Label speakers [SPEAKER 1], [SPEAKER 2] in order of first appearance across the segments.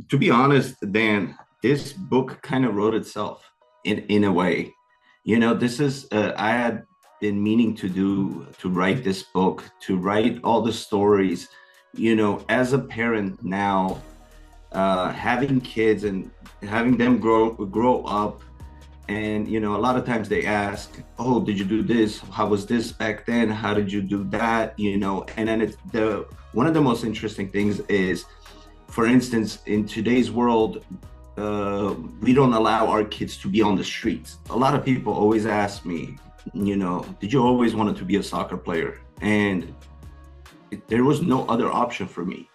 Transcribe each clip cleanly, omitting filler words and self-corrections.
[SPEAKER 1] To be honest, Dan, this book kind of wrote itself in a way. This is I had been meaning to write this book, to write all the stories. As a parent now, having kids and having them grow up, and a lot of times they ask, "Oh, did you do this? How was this back then? How did you do that?" And then it's the one of the most interesting things is, for instance, in today's world, we don't allow our kids to be on the streets. A lot of people always ask me, did you always want to be a soccer player? And there was no other option for me.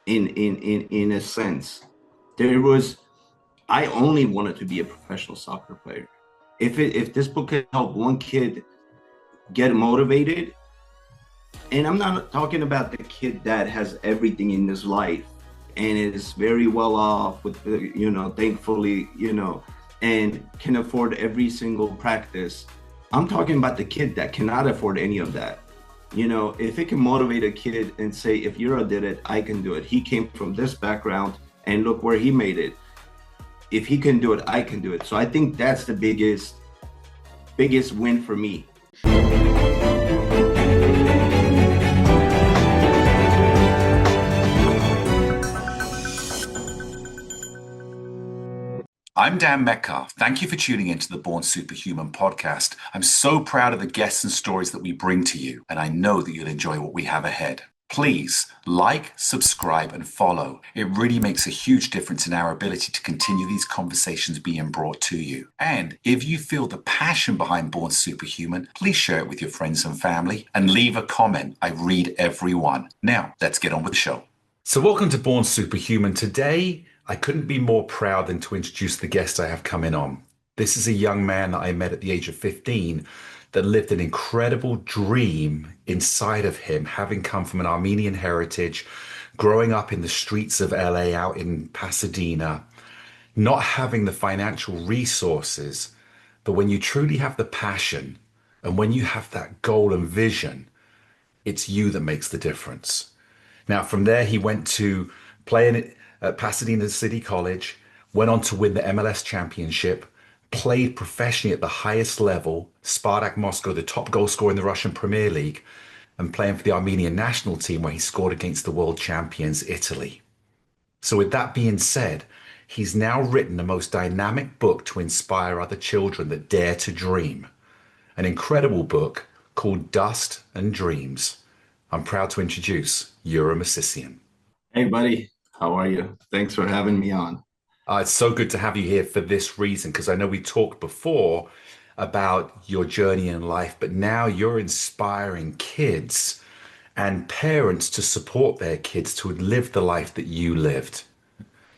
[SPEAKER 1] In a sense, I only wanted to be a professional soccer player. If this book could help one kid get motivated, and I'm not talking about the kid that has everything in his life and is very well off with, thankfully, and can afford every single practice. I'm talking about the kid that cannot afford any of that. If it can motivate a kid and say, if Yura did it, I can do it. He came from this background and look where he made it. If he can do it, I can do it. So I think that's the biggest win for me.
[SPEAKER 2] I'm Dan Metcalf. Thank you for tuning into the Born Superhuman podcast. I'm so proud of the guests and stories that we bring to you, and I know that you'll enjoy what we have ahead. Please like, subscribe, and follow. It really makes a huge difference in our ability to continue these conversations being brought to you. And if you feel the passion behind Born Superhuman, please share it with your friends and family and leave a comment. I read every one. Now, let's get on with the show. So welcome to Born Superhuman. Today, I couldn't be more proud than to introduce the guest I have coming on. This is a young man that I met at the age of 15 that lived an incredible dream inside of him, having come from an Armenian heritage, growing up in the streets of LA, out in Pasadena, not having the financial resources. But when you truly have the passion and when you have that goal and vision, it's you that makes the difference. Now, from there, he went to play at Pasadena City College, went on to win the MLS championship, played professionally at the highest level, Spartak Moscow, the top goal scorer in the Russian Premier League, and playing for the Armenian national team where he scored against the world champions, Italy. So with that being said, he's now written the most dynamic book to inspire other children that dare to dream. An incredible book called DUTS and DREAMS. I'm proud to introduce Yura Movsisyan.
[SPEAKER 1] Hey, buddy. How are you? Thanks for having me on.
[SPEAKER 2] It's so good to have you here for this reason, because I know we talked before about your journey in life, but now you're inspiring kids and parents to support their kids to live the life that you lived.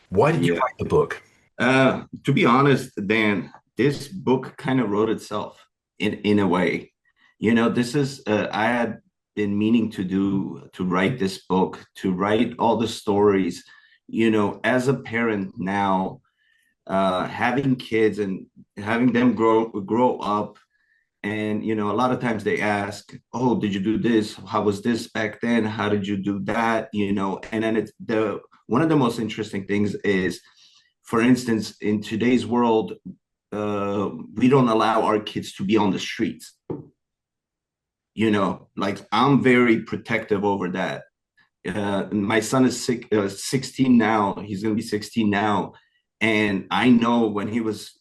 [SPEAKER 2] Why did you write the book?
[SPEAKER 1] To be honest, Dan, this book kind of wrote itself in a way. This is I had been meaning to write this book, to write all the stories. As a parent now, having kids and having them grow up, and a lot of times they ask, "Oh, did you do this? How was this back then? How did you do that?" And then it's one of the most interesting things is, for instance, in today's world, we don't allow our kids to be on the streets. Like, I'm very protective over that. My son is 16 now. He's going to be 16 now. And I know when he was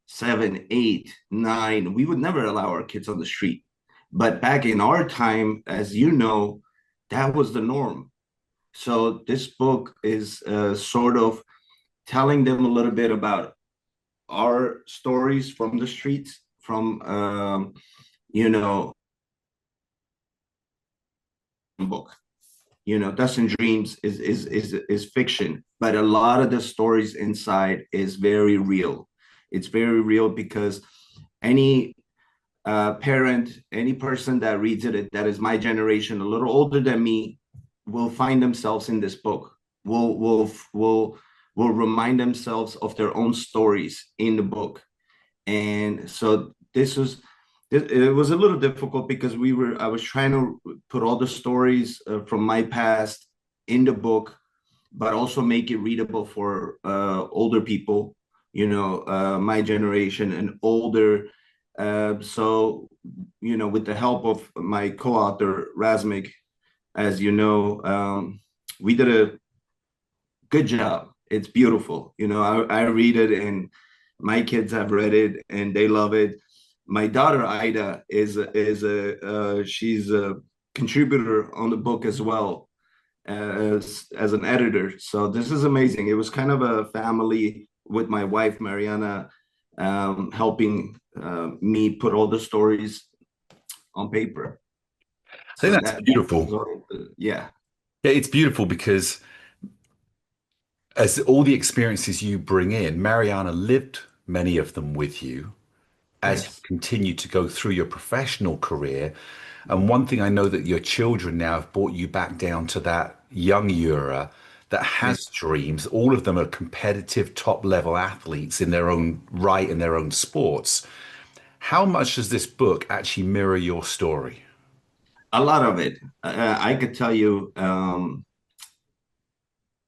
[SPEAKER 1] 7, 8, 9, we would never allow our kids on the street. But back in our time, as you know, that was the norm. So this book is sort of telling them a little bit about our stories from the streets, from, book. DUTS and DREAMS is fiction, but a lot of the stories inside is very real. It's very real because any parent, any person that reads it, that is my generation, a little older than me, will find themselves in this book. Will remind themselves of their own stories in the book. And so it was a little difficult because I was trying to put all the stories from my past in the book, but also make it readable for older people, my generation and older. So, with the help of my co-author, Razmik, as you know, we did a good job. It's beautiful. I read it, and my kids have read it and they love it. My daughter Ida she's a contributor on the book as well, as an editor. So this is amazing. It was kind of a family with my wife Mariana, helping me put all the stories on paper.
[SPEAKER 2] I think that's beautiful.
[SPEAKER 1] Yeah.
[SPEAKER 2] Yeah, it's beautiful because as all the experiences you bring in, Mariana lived many of them with you as you
[SPEAKER 1] Yes.
[SPEAKER 2] continue to go through your professional career. And one thing I know that your children now have brought you back down to that young Yura that has dreams. All of them are competitive top level athletes in their own right, in their own sports. How much does this book actually mirror your story?
[SPEAKER 1] A lot of it. I could tell you,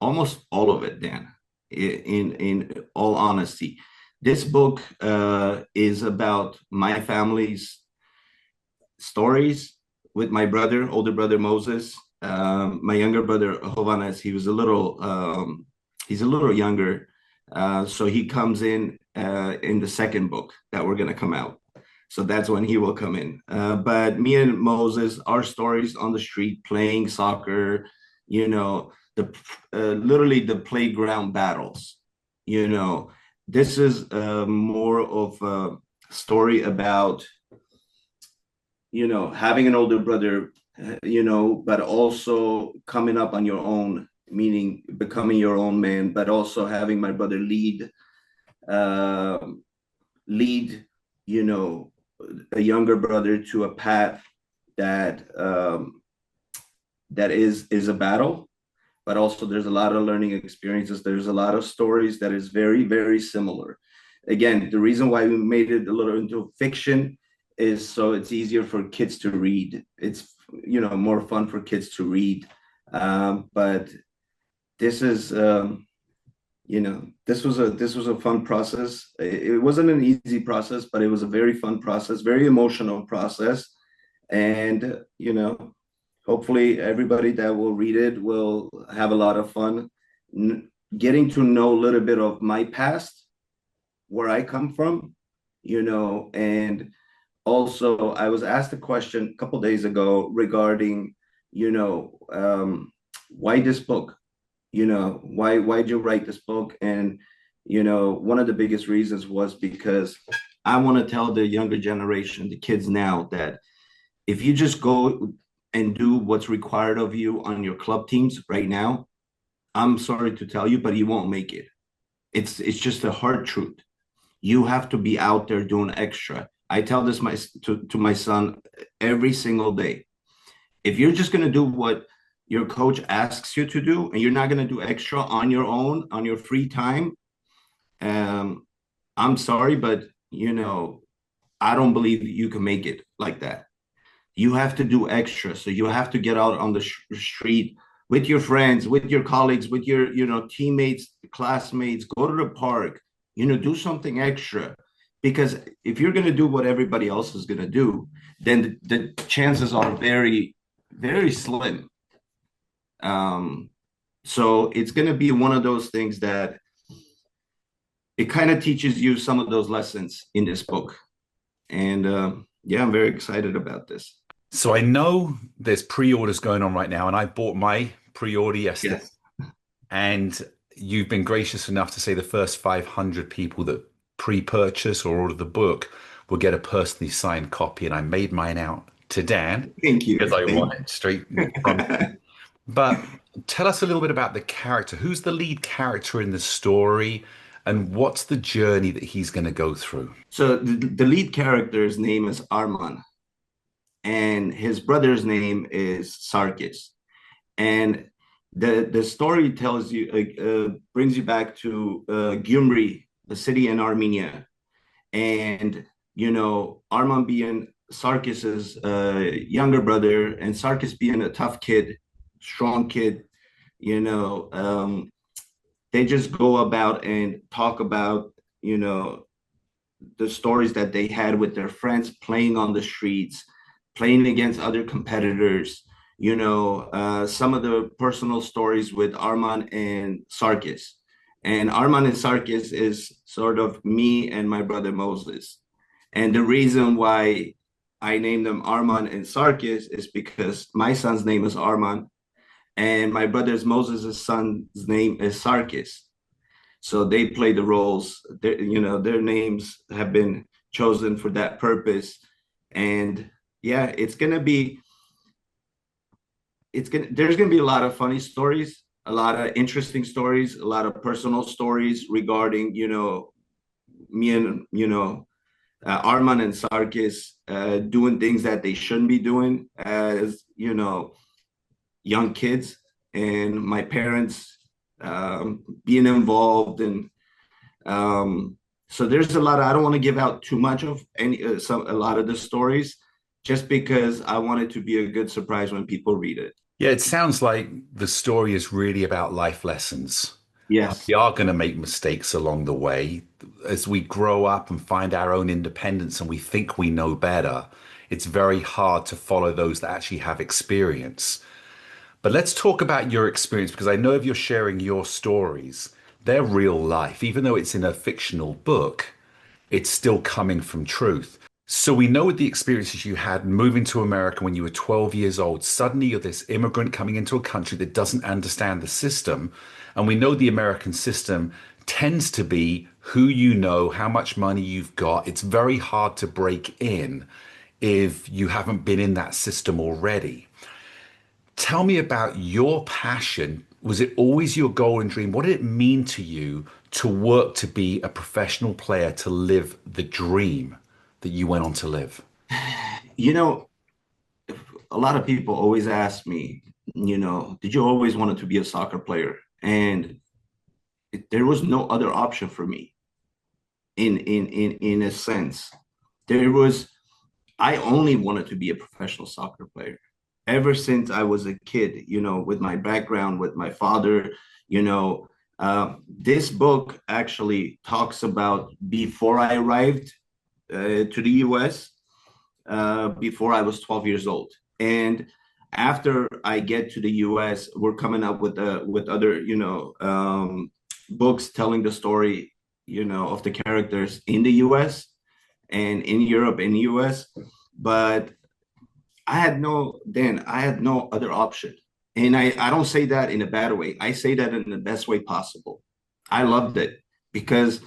[SPEAKER 1] almost all of it, Dan. In all honesty, this book is about my family's stories with my brother, older brother Moses, my younger brother Hovannes. He's a little younger, so he comes in the second book that we're gonna come out. So that's when he will come in. But me and Moses, our stories on the street, playing soccer, the literally the playground battles. This is more of a story about having an older brother, but also coming up on your own, meaning becoming your own man, but also having my brother uh, lead, a younger brother to a path that that is a battle, but also there's a lot of learning experiences. There's a lot of stories that is very, very similar. Again, the reason why we made it a little into fiction is so it's easier for kids to read. It's more fun for kids to read. But this is this was a fun process. It wasn't an easy process, but it was a very fun process, very emotional process. And hopefully everybody that will read it will have a lot of fun getting to know a little bit of my past, where I come from, and also I was asked a question a couple days ago regarding, why this book? Why'd you write this book? And one of the biggest reasons was because I want to tell the younger generation, the kids now, that if you just go and do what's required of you on your club teams right now, I'm sorry to tell you, but you won't make it. It's just a hard truth. You have to be out there doing extra. I tell this to my son every single day. If you're just going to do what your coach asks you to do, and you're not going to do extra on your own, on your free time, I'm sorry, but I don't believe you can make it like that. You have to do extra. So you have to get out on the street with your friends, with your colleagues, with your teammates, classmates. Go to the park. Do something extra, because if you're going to do what everybody else is going to do, then the chances are very, very slim. So it's going to be one of those things that it kind of teaches you some of those lessons in this book. And yeah, I'm very excited about this.
[SPEAKER 2] So I know there's pre-orders going on right now, and I bought my pre-order yesterday.
[SPEAKER 1] Yes.
[SPEAKER 2] And you've been gracious enough to say the first 500 people that pre-purchase or order the book will get a personally signed copy. And I made mine out to Dan.
[SPEAKER 1] Thank you.
[SPEAKER 2] Because I want it straight from him. But tell us a little bit about the character. Who's the lead character in the story, and what's the journey that he's going to go through?
[SPEAKER 1] So the lead character's name is Arman, and his brother's name is Sarkis. And the story tells you, brings you back to Gyumri, the city in Armenia. And, Arman being Sarkis's younger brother, and Sarkis being a tough kid, strong kid, you know, they just go about and talk about, you know, the stories that they had with their friends playing on the streets, playing against other competitors, you know, some of the personal stories with Arman and Sarkis. And Arman and Sarkis is sort of me and my brother Moses. And the reason why I named them Arman and Sarkis is because my son's name is Arman and my brother's Moses' son's name is Sarkis. So they play the roles. You know, their names have been chosen for that purpose. And yeah, there's gonna be a lot of funny stories, a lot of interesting stories, a lot of personal stories regarding, you know, me and, you know, Arman and Sarkis doing things that they shouldn't be doing as, you know, young kids, and my parents being involved. And so there's a lot of, I don't want to give out too much of a lot of the stories, just because I want it to be a good surprise when people read it.
[SPEAKER 2] Yeah, it sounds like the story is really about life lessons.
[SPEAKER 1] Yes.
[SPEAKER 2] We are going to make mistakes along the way. As we grow up and find our own independence and we think we know better, it's very hard to follow those that actually have experience. But let's talk about your experience because I know if you're sharing your stories, they're real life. Even though it's in a fictional book, it's still coming from truth. So we know the experiences you had moving to America when you were 12 years old. Suddenly you're this immigrant coming into a country that doesn't understand the system. And we know the American system tends to be who you know, how much money you've got. It's very hard to break in if you haven't been in that system already. Tell me about your passion. Was it always your goal and dream? What did it mean to you to work to be a professional player, to live the dream that you went on to live?
[SPEAKER 1] You know, a lot of people always ask me, you know, did you always wanted to be a soccer player? And there was no other option for me in a sense. There was I only wanted to be a professional soccer player ever since I was a kid, you know, with my background, with my father, you know. This book actually talks about before I arrived to the US, before I was 12 years old. And after I get to the US, we're coming up with other, you know, books telling the story, you know, of the characters in the US and in Europe and US. But I had no other option. And I don't say that in a bad way. I say that in the best way possible. I loved it because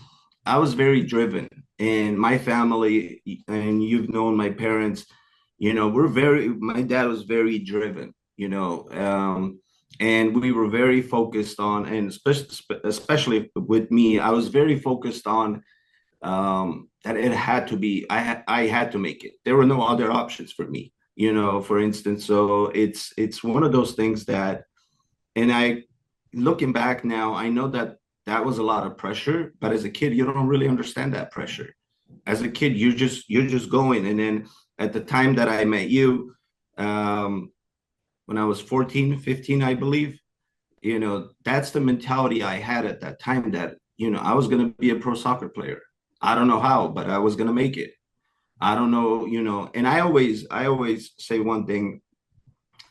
[SPEAKER 1] I was very driven. And my family, and you've known my parents, you know, my dad was very driven, you know, and we were very focused on, and especially with me, I was very focused on that it had to be, I had to make it. There were no other options for me, you know, for instance. So it's one of those things that, and I, looking back now, I know that that was a lot of pressure, but as a kid, you don't really understand that pressure. As a kid, you're just going. And then at the time that I met you, um, when I was 14, 15, I believe, you know, that's the mentality I had at that time, that, you know, I was going to be a pro soccer player. I don't know how, but I was going to make it. I don't know, you know, and I always say one thing.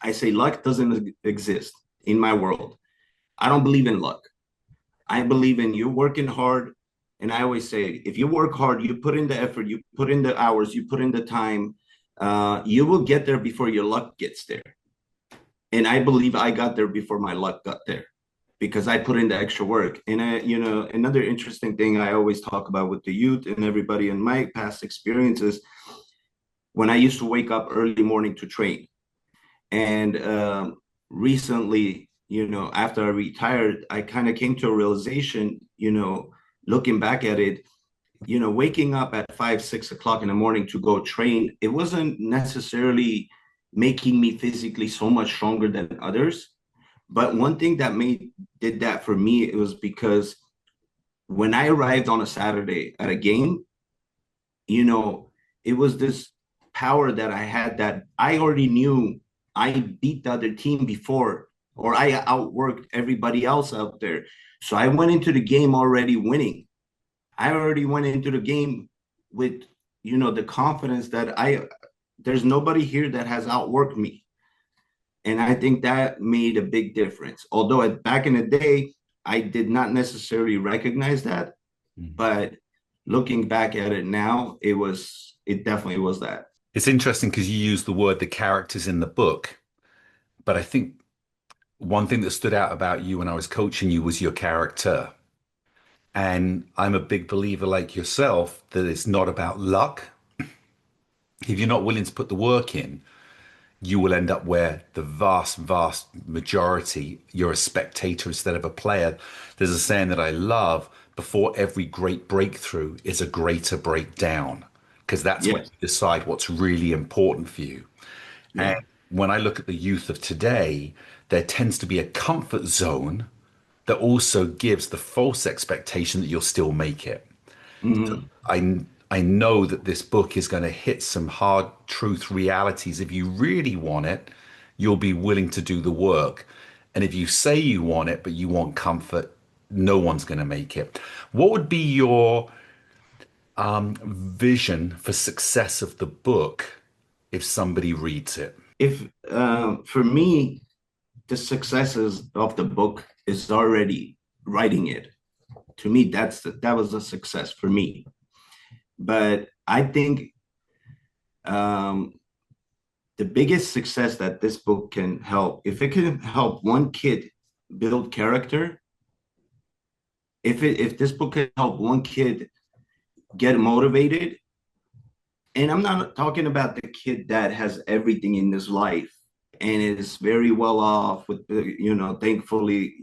[SPEAKER 1] I say luck doesn't exist in my world. I don't believe in luck. I believe in you working hard. And I always say, if you work hard, you put in the effort, you put in the hours, you put in the time, you will get there before your luck gets there. And I believe I got there before my luck got there because I put in the extra work. And you know, another interesting thing I always talk about with the youth and everybody in my past experiences, when I used to wake up early morning to train. And recently, you know, after I retired, I kind of came to a realization, you know, looking back at it, you know, waking up at 5, 6 o'clock in the morning to go train, it wasn't necessarily making me physically so much stronger than others. But one thing that did that for me, it was because when I arrived on a Saturday at a game, you know, it was this power that I had, that I already knew I beat the other team before or I outworked everybody else out there. So I went into the game already winning. I already went into the game with, the confidence that there's nobody here that has outworked me. And I think that made a big difference. Although back in the day, I did not necessarily recognize that, but looking back at it now, it definitely was that.
[SPEAKER 2] It's interesting because you use the word the characters in the book, but I think one thing that stood out about you when I was coaching you was your character. And I'm a big believer, like yourself, that it's not about luck. If you're not willing to put the work in, you will end up where the vast, vast majority, you're a spectator instead of a player. There's a saying that I love: before every great breakthrough is a greater breakdown, because that's when
[SPEAKER 1] Yes.
[SPEAKER 2] you decide what's really important for you. And
[SPEAKER 1] Yeah.
[SPEAKER 2] when I look at the youth of today, there tends to be a comfort zone that also gives the false expectation that you'll still make it.
[SPEAKER 1] Mhm.
[SPEAKER 2] I know that this book is going to hit some hard truth realities. If you really want it, you'll be willing to do the work. And if you say you want it, but you want comfort, no one's going to make it. What would be your vision for success of the book if somebody reads it?
[SPEAKER 1] If For me, the successes of the book is already writing it. To me, that was a success for me. But I think um, the biggest success that this book can help, if it can help one kid build character, if this book can help one kid get motivated, and I'm not talking about the kid that has everything in his life and is very well off with thankfully,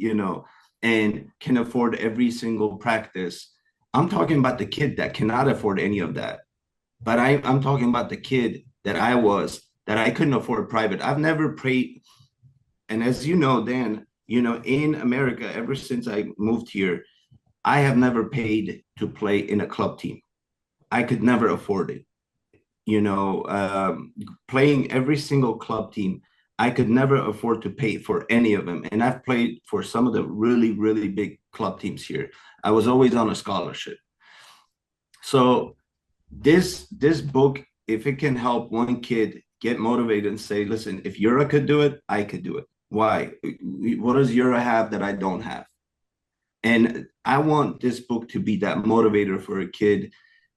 [SPEAKER 1] and can afford every single practice. I'm talking about the kid that cannot afford any of that. But I'm talking about the kid that I was, that I couldn't afford private. I've never prayed. And as you know, Dan, in America, ever since I moved here, I have never paid to play in a club team. I could never afford it. Playing every single club team, I could never afford to pay for any of them. And I've played for some of the really, really big club teams here. I was always on a scholarship. So this book, if it can help one kid get motivated and say, listen, if Yura could do it, I could do it. Why? What does Yura have that I don't have? And I want this book to be that motivator for a kid,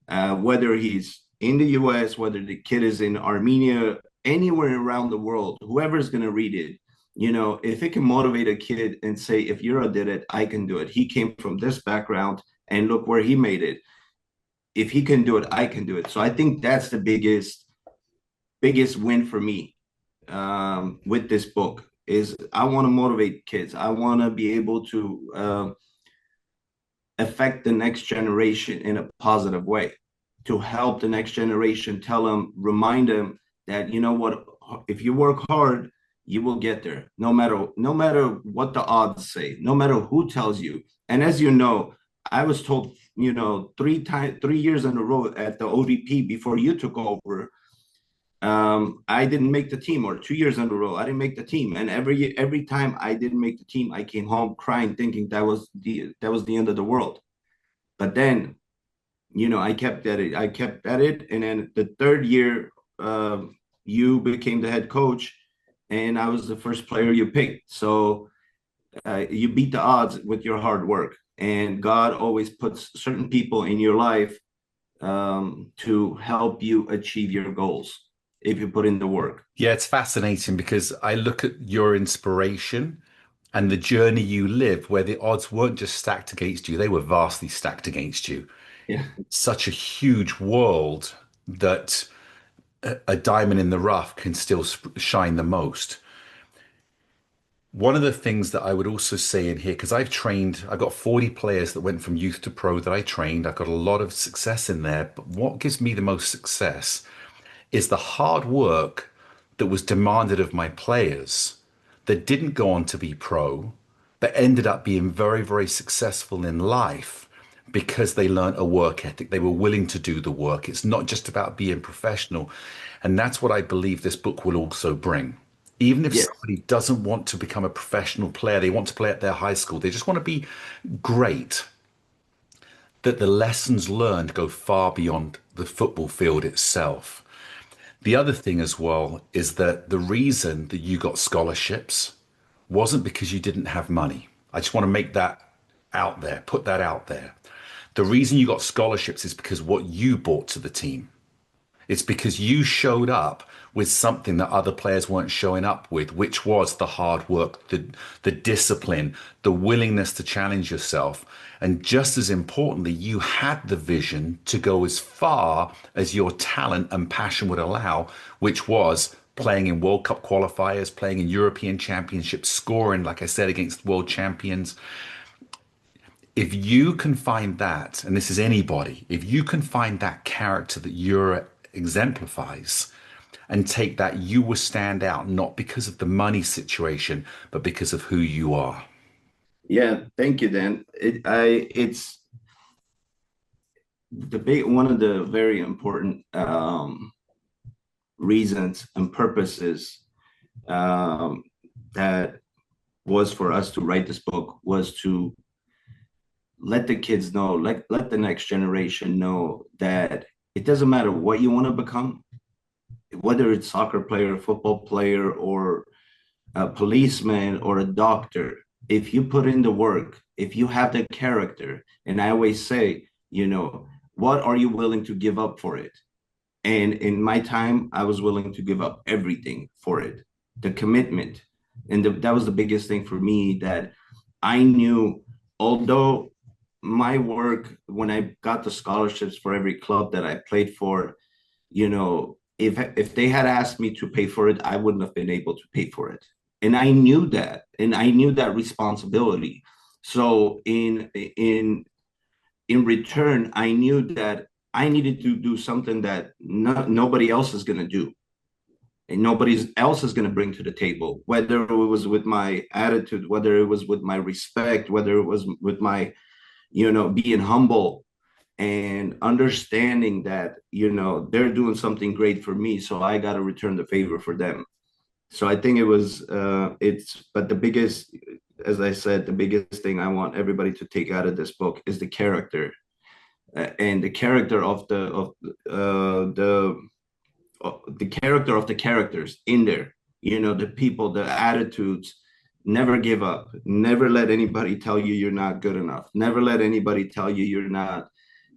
[SPEAKER 1] whether he's in the US, whether the kid is in Armenia, anywhere around the world, whoever's going to read it, if it can motivate a kid and say, if Yura did it, I can do it. He came from this background and look where he made it. If he can do it, I can do it. So I think that's the biggest win for me with this book is I want to motivate kids. I want to be able to affect the next generation in a positive way, to help the next generation, tell them, remind them that, what, if you work hard, you will get there, no matter what the odds say, no matter who tells you. And as you know, I was told, 3 years in a row at the ODP before you took over, I didn't make the team, or 2 years in a row, I didn't make the team. And every time I didn't make the team, I came home crying, thinking that was the end of the world. But then, I kept at it. And then the third year, you became the head coach, and I was the first player you picked. So you beat the odds with your hard work. And God always puts certain people in your life to help you achieve your goals if you put in the work.
[SPEAKER 2] Yeah, it's fascinating because I look at your inspiration and the journey you live where the odds weren't just stacked against you, they were vastly stacked against you.
[SPEAKER 1] Yeah.
[SPEAKER 2] Such a huge world that a diamond in the rough can still shine the most. One of the things that I would also say in here, because I've got 40 players that went from youth to pro that I trained. I've got a lot of success in there. But what gives me the most success is the hard work that was demanded of my players that didn't go on to be pro, but ended up being very, very successful in life because they learned a work ethic. They were willing to do the work. It's not just about being professional. And that's what I believe this book will also bring. Even if
[SPEAKER 1] Yes.
[SPEAKER 2] somebody doesn't want to become a professional player, they want to play at their high school, they just want to be great, that the lessons learned go far beyond the football field itself. The other thing as well is that the reason that you got scholarships wasn't because you didn't have money. I just want to make that out there, put that out there. The reason you got scholarships is because what you brought to the team. It's because you showed up with something that other players weren't showing up with, which was the hard work, the discipline, the willingness to challenge yourself. And just as importantly, you had the vision to go as far as your talent and passion would allow, which was playing in World Cup qualifiers, playing in European championships, scoring, like I said, against world champions. If you can find that, and this is anybody, if you can find that character that Yura exemplifies and take that, you will stand out, not because of the money situation, but because of who you are.
[SPEAKER 1] Yeah, thank you, Dan. It's the big one of the very important reasons and purposes um, that was for us to write this book was to let the kids know, let the next generation know that it doesn't matter what you want to become, whether it's soccer player, football player, or a policeman or a doctor. If you put in the work, if you have the character, and I always say, what are you willing to give up for it? And in my time, I was willing to give up everything for it, the commitment. And that was the biggest thing for me, that I knew, although my work, when I got the scholarships for every club that I played for, if they had asked me to pay for it, I wouldn't have been able to pay for it. And I knew that, and I knew that responsibility. So in return, I knew that I needed to do something that nobody else is going to do, and nobody else is going to bring to the table, whether it was with my attitude, whether it was with my respect, whether it was with my, being humble and understanding that, they're doing something great for me. So I got to return the favor for them. So I think but the biggest, as I said, the biggest thing I want everybody to take out of this book is the character, and the character of the character of the characters in there. The people, the attitudes. Never give up. Never let anybody tell you you're not good enough. Never let anybody tell you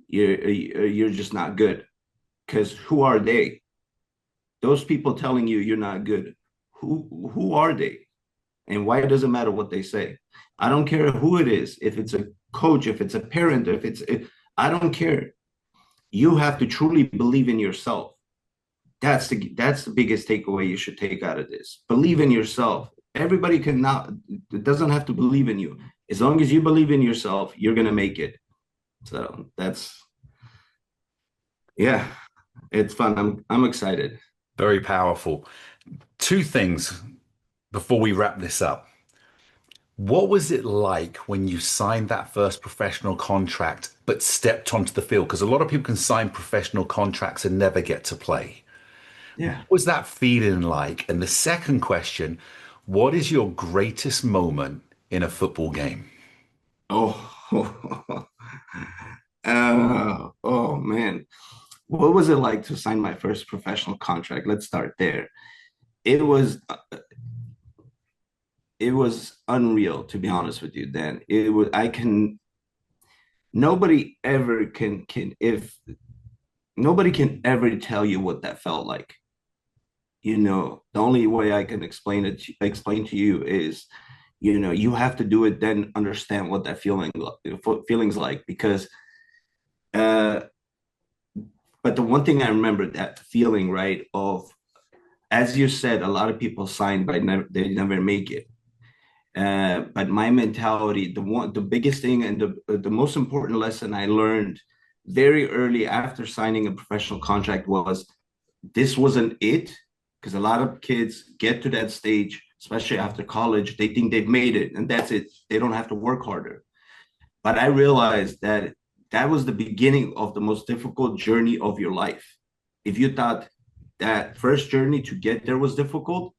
[SPEAKER 1] you're just not good. Because who are they? Those people telling you you're not good. Who are they? And why does it matter what they say? I don't care who it is. If it's a coach, if it's a parent, I don't care. You have to truly believe in yourself. That's the biggest takeaway you should take out of this. Believe in yourself. Everybody it doesn't have to believe in you. As long as you believe in yourself, you're gonna make it. So yeah, it's fun. I'm excited.
[SPEAKER 2] Very powerful. Two things before we wrap this up. What was it like when you signed that first professional contract but stepped onto the field? Because a lot of people can sign professional contracts and never get to play.
[SPEAKER 1] Yeah.
[SPEAKER 2] What was that feeling like? And the second question, what is your greatest moment in a football game?
[SPEAKER 1] Oh, oh man. What was it like to sign my first professional contract? Let's start there. It was it was unreal, to be honest with you, Dan. It was I can nobody ever can if nobody can ever tell you what that felt like. The only way I can explain to you is, you have to do it, then understand what that feelings like, because uh but the one thing I remember, that feeling, right, of, as you said, a lot of people sign but they never make it. But my mentality, the biggest thing and the most important lesson I learned very early after signing a professional contract was, this wasn't it. Because a lot of kids get to that stage, especially after college, they think they've made it and that's it. They don't have to work harder. But I realized that that was the beginning of the most difficult journey of your life. If you thought that first journey to get there was difficult,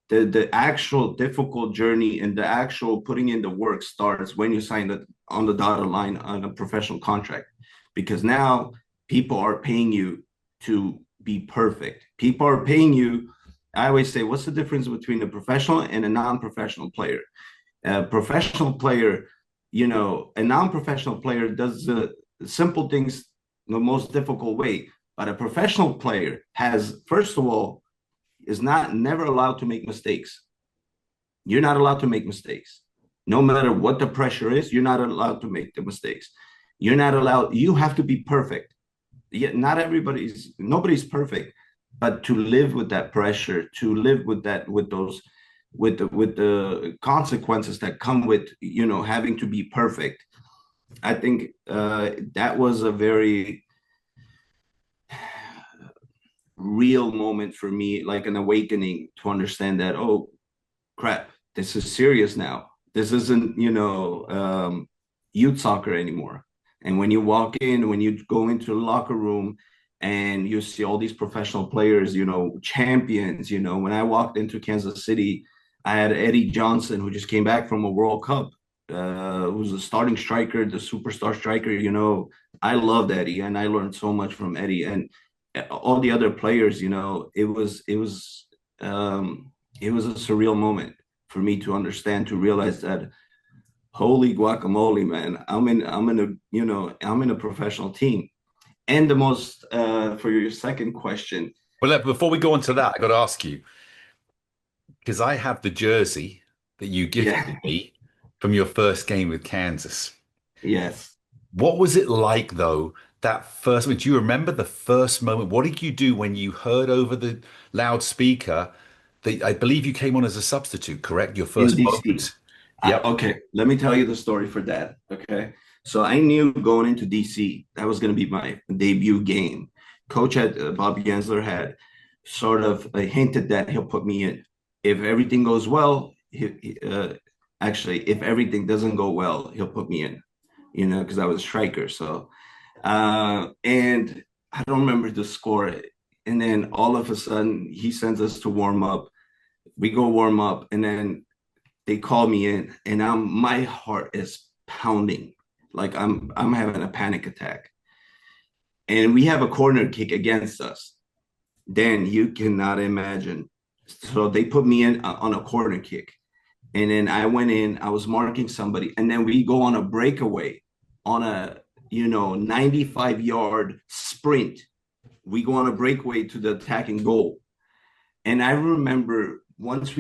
[SPEAKER 1] The actual difficult journey and the actual putting in the work starts when you sign on the dotted line on a professional contract, because now people are paying you to be perfect. People are paying you. I always say, what's the difference between a professional and a non-professional player? A professional player, a non-professional player does the simple things the most difficult way, but a professional player has, first of all, is not never allowed to make mistakes. You're not allowed to make mistakes. No matter what the pressure is, you're not allowed to make the mistakes. You're not allowed, you have to be perfect. Yet not nobody's perfect, but to live with that pressure, to live with that, with the consequences that come with, having to be perfect. I think that was a very real moment for me, like an awakening to understand that, oh crap, this is serious now. This isn't, youth soccer anymore. And when you walk in, when you go into the locker room and you see all these professional players, champions, when I walked into Kansas City, I had Eddie Johnson, who just came back from a World Cup, who's a starting striker, the superstar striker. I loved Eddie, and I learned so much from Eddie and all the other players. It was a surreal moment for me to understand, to realize that, holy guacamole, man, I'm in a professional team. And the most, for your second question.
[SPEAKER 2] Well, before we go on to that, I got to ask you, because I have the jersey that you gifted me from your first game with Kansas.
[SPEAKER 1] Yes.
[SPEAKER 2] What was it like, though, that first moment? Do you remember the first moment? What did you do when you heard over the loudspeaker that I believe you came on as a substitute, correct? Your
[SPEAKER 1] In
[SPEAKER 2] first
[SPEAKER 1] DC.
[SPEAKER 2] moment? Yep.
[SPEAKER 1] Okay, let me tell you the story for that. Okay. So I knew going into DC, that was going to be my debut game. Coach Bob Gensler had sort of hinted that he'll put me in. If everything goes well, actually, if everything doesn't go well, he'll put me in, because I was a striker. So, and I don't remember the score. And then all of a sudden, he sends us to warm up. We go warm up, and then they call me in, and my heart is pounding, like I'm having a panic attack. And we have a corner kick against us. Dan, you cannot imagine. So they put me in on a corner kick, and then I went in. I was marking somebody, and then we go on a breakaway on a 95-yard sprint. We go on a breakaway to the attacking goal, and I remember once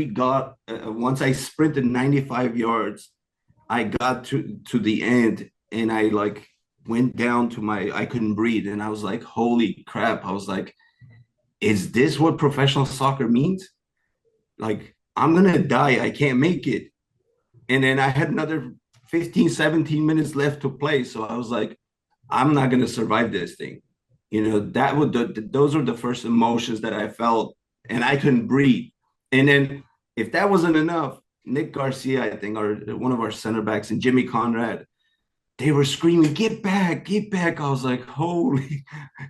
[SPEAKER 1] I sprinted 95 yards, I got to the end, and I went down to I couldn't breathe. And I was like, holy crap. I was like, is this what professional soccer means? Like, I'm going to die. I can't make it. And then I had another 15, 17 minutes left to play. So I was like, I'm not going to survive this thing. Those were the first emotions that I felt, and I couldn't breathe. And then if that wasn't enough, Nick Garcia, I think, or one of our center backs, and Jimmy Conrad, they were screaming, get back, get back. I was like, holy,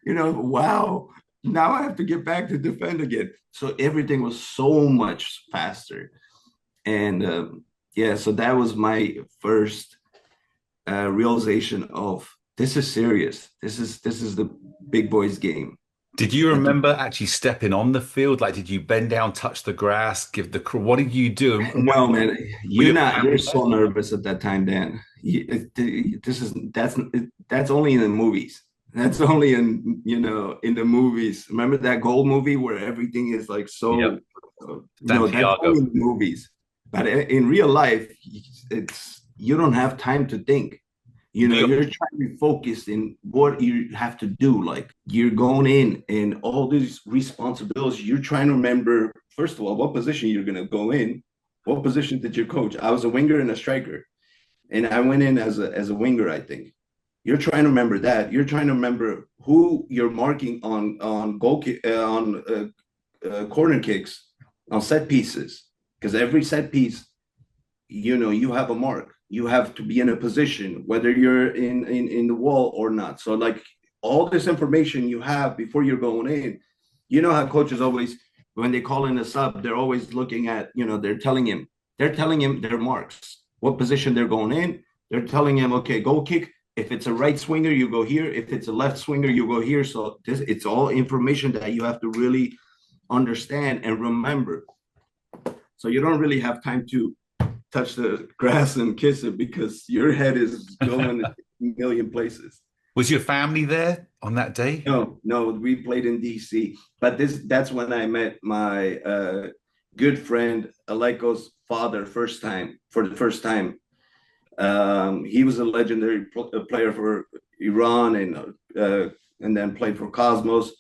[SPEAKER 1] wow. Now I have to get back to defend again. So everything was so much faster. And so that was my first realization of, this is serious. This is the big boys game.
[SPEAKER 2] Did you remember actually stepping on the field? Like, did you bend down, touch the grass, give the crew? What did you do?
[SPEAKER 1] No, man, you're so nervous at that time, Dan. That's only in the movies. That's only in the movies. Remember that gold movie where everything is like so,
[SPEAKER 2] yep.
[SPEAKER 1] That's only in the movies. But in real life, you don't have time to think. You're trying to be focused in what you have to do. Like, you're going in and all these responsibilities. You're trying to remember, first of all, what position you're going to go in. What position did you coach? I was a winger and a striker, and I went in as a winger, I think. You're trying to remember that. You're trying to remember who you're marking on corner kicks, on set pieces, because every set piece, you have a mark. You have to be in a position, whether you're in the wall or not. So, like, all this information you have before you're going in, how coaches always when they call in a sub, they're always looking at, they're telling him their marks, what position they're going in. They're telling him, okay, goal kick. If it's a right swinger, you go here. If it's a left swinger, you go here. So it's all information that you have to really understand and remember. So you don't really have time to touch the grass and kiss it because your head is going a million places.
[SPEAKER 2] Was your family there on that day?
[SPEAKER 1] No, we played in DC. But that's when I met my good friend Aleiko's father for the first time. He was a legendary player for Iran and then played for Cosmos.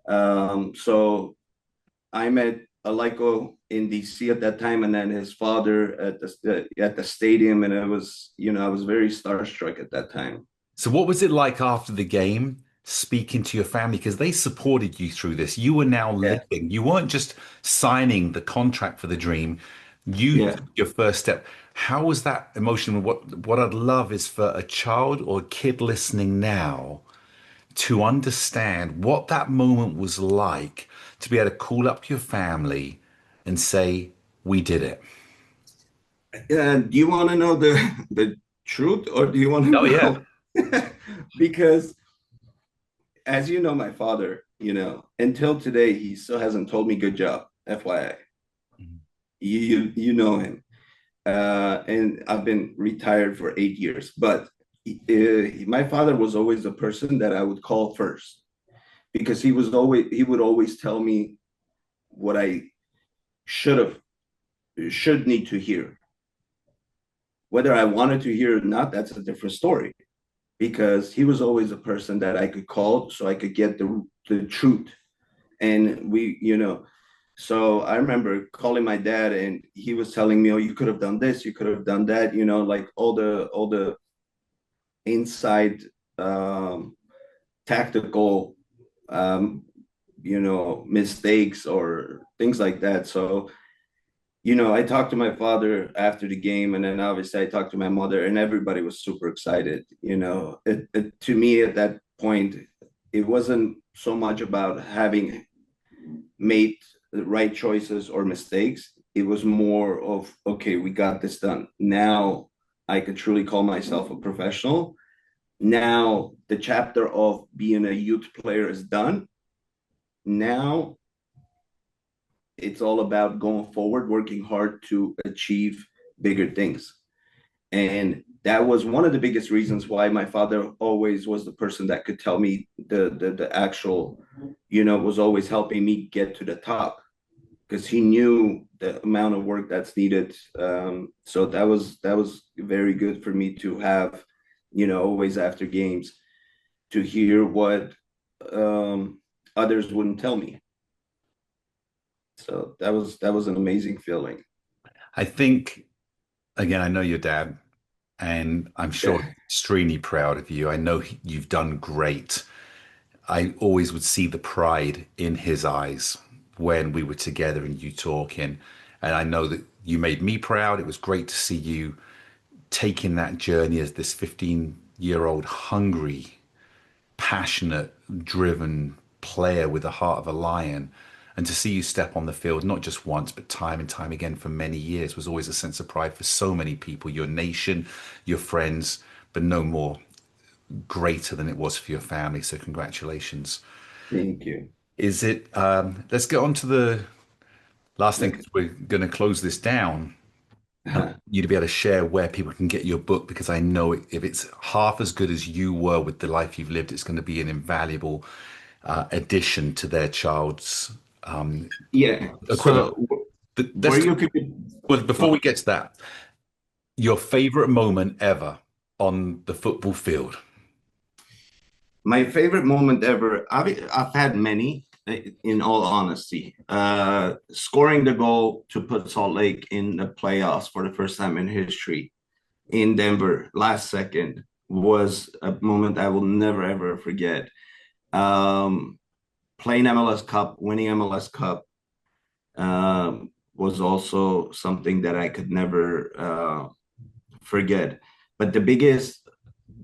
[SPEAKER 1] So I met Aleiko in DC at that time, and then his father at the stadium, and I was very starstruck at that time.
[SPEAKER 2] So what was it like after the game, speaking to your family? Because they supported you through this. You were now living. You weren't just signing the contract for the dream. You took your first step. How was that emotion? What I'd love is for a child or a kid listening now to understand what that moment was like, to be able to call up your family and say, we did it.
[SPEAKER 1] Do you want to know the truth, or do you want to know?
[SPEAKER 2] Yeah.
[SPEAKER 1] Because as you know, my father, until today, he still hasn't told me good job, FYI. You know him. And I've been retired for 8 years, but my father was always the person that I would call first, because he would always tell me what I should need to hear. Whether I wanted to hear or not, that's a different story, because he was always a person that I could call so I could get the truth. And so I remember calling my dad, and he was telling me, oh, you could have done this, you could have done that, like all the inside tactical mistakes or things like that. So I talked to my father after the game, and then obviously I talked to my mother, and everybody was super excited. To me at that point, it wasn't so much about having made the right choices or mistakes. It was more of, okay, we got this done. Now I could truly call myself a professional. Now the chapter of being a youth player is done. Now it's all about going forward, working hard to achieve bigger things. And that was one of the biggest reasons why my father always was the person that could tell me the actual, was always helping me get to the top, because he knew the amount of work that's needed. So that was very good for me to have, always after games, to hear what others wouldn't tell me. So that was an amazing feeling.
[SPEAKER 2] I think, again, I know your dad, and I'm sure extremely proud of you. I know you've done great. I always would see the pride in his eyes when we were together and you talking. And I know that you made me proud. It was great to see you taking that journey as this 15-year-old hungry, passionate, driven player with the heart of a lion. And to see you step on the field, not just once, but time and time again for many years, was always a sense of pride for so many people, your nation, your friends, but no more greater than it was for your family. So congratulations.
[SPEAKER 1] Thank you.
[SPEAKER 2] Is it, let's get on to the last thing, because we're going to close this down. You to be able to share where people can get your book, because I know if it's half as good as you were with the life you've lived, it's going to be an invaluable addition to their child's equivalent. Before we get to that, your favorite moment ever on the football field?
[SPEAKER 1] My favorite moment ever, I've had many, in all honesty. Scoring the goal to put Salt Lake in the playoffs for the first time in history in Denver, last second, was a moment I will never, ever forget. Playing MLS Cup, winning MLS Cup, was also something that I could never forget. But the biggest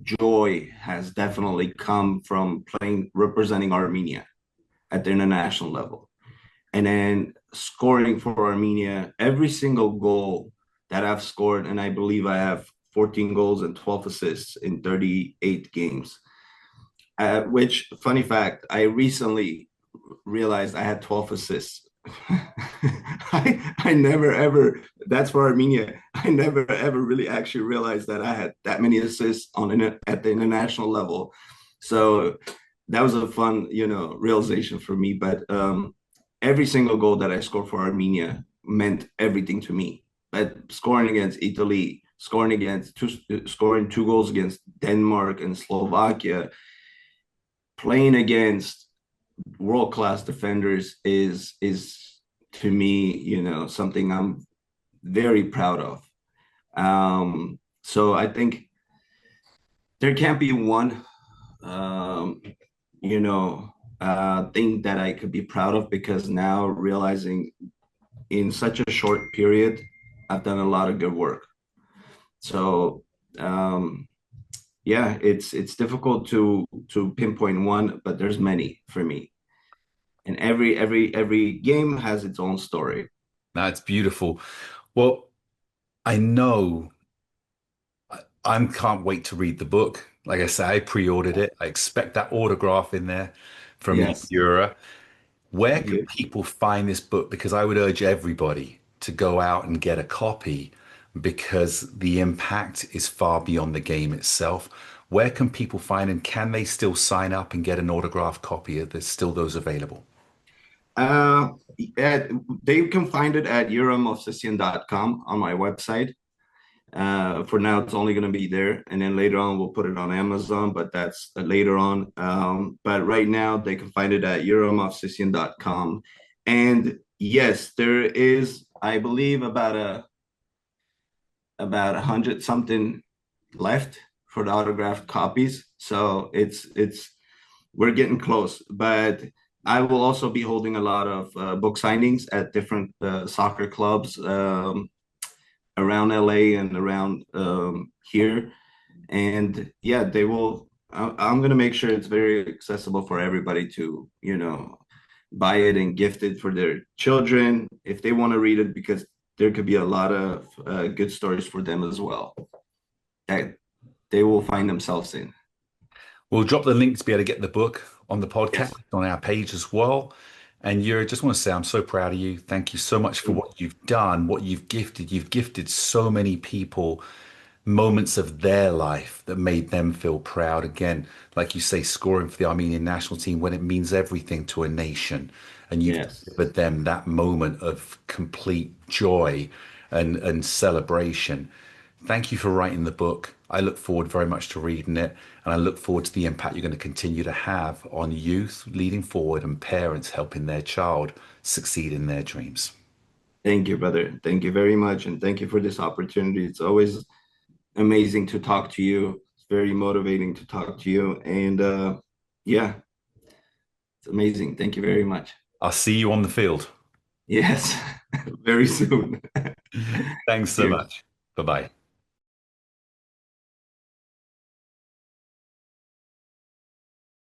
[SPEAKER 1] joy has definitely come from representing Armenia at the international level. and then scoring for Armenia. Every single goal that I've scored, and I believe I have 14 goals and 12 assists in 38 games. Which, funny fact, I recently realized I had 12 assists. I never ever, that's for Armenia. I never ever really actually realized that I had that many assists at the international level. So that was a fun, realization for me. But every single goal that I scored for Armenia meant everything to me. But scoring against Italy, scoring 2 goals against Denmark and Slovakia, playing against world-class defenders is to me, something I'm very proud of. So I think there can't be one you know thing that I could be proud of, because now realizing in such a short period I've done a lot of good work. So yeah, it's difficult to pinpoint one, but there's many for me. And every game has its own story.
[SPEAKER 3] That's beautiful. Well, I know I can't wait to read the book. Like I say, I pre-ordered it. I expect that autograph in there from you,
[SPEAKER 1] Yes.
[SPEAKER 3] Yura. Where
[SPEAKER 1] Thank
[SPEAKER 3] can
[SPEAKER 1] you.
[SPEAKER 3] people find this book? Because I would urge everybody to go out and get a copy because the impact is far beyond the game itself. Where can people find, and can they still sign up and get an autographed copy? There's still those available.
[SPEAKER 1] Uh, they can find it at YuraMovsisyan.com on my website. For now, it's only going to be there, and then later on we'll put it on Amazon, but that's later on. But right now they can find it at YuraMovsisyan.com. And yes, there is, I believe, about 100 something left for the autographed copies. So it's we're getting close. But I will also be holding a lot of book signings at different soccer clubs around LA and around here. And yeah, they will. I'm going to make sure it's very accessible for everybody to, buy it and gift it for their children if they want to read it, because there could be a lot of good stories for them as well that they will find themselves in.
[SPEAKER 3] We'll drop the link to be able to get the book on the podcast
[SPEAKER 1] Yes.
[SPEAKER 3] on our page as well. And you just want to say, I'm so proud of you. Thank you so much for what you've done, what you've gifted. You've gifted so many people moments of their life that made them feel proud. Again, like you say, scoring for the Armenian national team when it means everything to a nation. And you've
[SPEAKER 1] Yes.
[SPEAKER 3] delivered them that moment of complete joy and celebration. Thank you for writing the book. I look forward very much to reading it, and I look forward to the impact you're going to continue to have on youth leading forward and parents helping their child succeed in their dreams.
[SPEAKER 1] Thank you, brother. Thank you very much. And thank you for this opportunity. It's always amazing to talk to you. It's very motivating to talk to you. And yeah, it's amazing. Thank you very much.
[SPEAKER 3] I'll see you on the field.
[SPEAKER 1] Yes, very soon.
[SPEAKER 3] Thanks so
[SPEAKER 1] Cheers.
[SPEAKER 3] much. Bye bye.